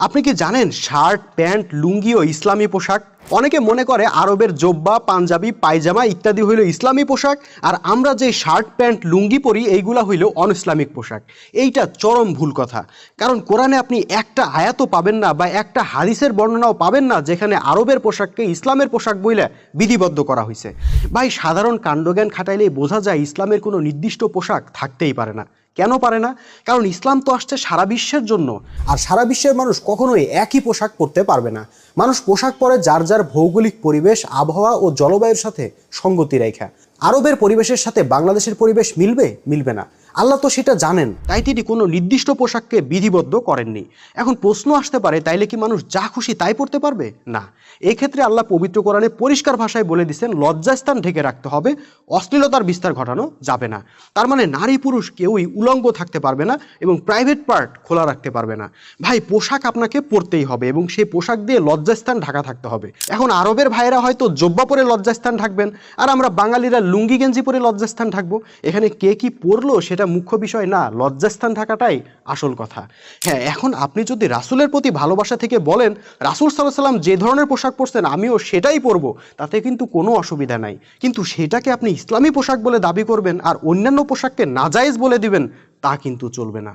আপনি কি জানেন শার্ট প্যান্ট লুঙ্গি ও ইসলামী পোশাক? অনেকে মনে করে আরবের জোব্বা পাঞ্জাবি পায়জামা ইত্যাদি হইল ইসলামী পোশাক, আর আমরা যে শার্ট প্যান্ট লুঙ্গি পরি এইগুলা হইল অন ইসলামিক পোশাক। এইটা চরম ভুল কথা। কারণ কোরআনে আপনি একটা আয়াতও পাবেন না বা একটা হাদিসের বর্ণনাও পাবেন না যেখানে আরবের পোশাককে ইসলামের পোশাক বইলে বিধিবদ্ধ করা হয়েছে। ভাই, সাধারণ কাণ্ডজ্ঞান খাটাইলেই বোঝা যায় ইসলামের কোনো নির্দিষ্ট পোশাক থাকতেই পারে না। কেন পারে না? কারণ ইসলাম তো আসছে সারা বিশ্বের জন্য, আর সারা বিশ্বের মানুষ কখনোই একই পোশাক পরতে পারবে না। মানুষ পোশাক পরে যার যার ভৌগোলিক পরিবেশ, আবহাওয়া ও জলবায়ুর সাথে সঙ্গতি রেখা। আরবের পরিবেশের সাথে বাংলাদেশের পরিবেশ মিলবে না। আল্লাহ তো সেটা জানেন, তাই তিনি কোনো নির্দিষ্ট পোশাককে বিধিবদ্ধ করেননি। এখন প্রশ্ন আসতে পারে, তাইলে কি মানুষ যা খুশি তাই পরতে পারবে? না। এক্ষেত্রে আল্লাহ পবিত্র কোরআনে পরিষ্কার ভাষায় বলে দিচ্ছেন, লজ্জাস্থান ঢেকে রাখতে হবে, অশ্লীলতার বিস্তার ঘটানো যাবে না। তার মানে নারী পুরুষ কেউই উলঙ্গ থাকতে পারবে না এবং প্রাইভেট পার্ট খোলা রাখতে পারবে না। ভাই, পোশাক আপনাকে পরতেই হবে এবং সেই পোশাক দিয়ে লজ্জাস্থান ঢাকা থাকতে হবে। এখন আরবের ভাইয়েরা হয়তো জোব্বা পরে লজ্জাস্থান ঢাকবেন, আর আমরা বাঙালিরা লুঙ্গি গেঞ্জি পরে লজ্জাস্থান ঢাকবো। এখানে কে কি পরলো সেটা মুখ্য বিষয় না, লজ্জাস্থান ঢাকাটাই আসল কথা। হ্যাঁ, এখন আপনি যদি রাসূলের প্রতি ভালোবাসা থেকে বলেন রাসূল সাল্লাল্লাহু আলাইহি ওয়াসাল্লাম যে ধরনের পোশাক পরছেন আমিও সেটাই পরবো, তাতে কিন্তু কোনো অসুবিধা নাই। কিন্তু সেটাকে আপনি ইসলামী পোশাক বলে দাবি করবেন আর অন্যান্য পোশাককে নাজায়েজ বলে দিবেন, তা কিন্তু চলবে না।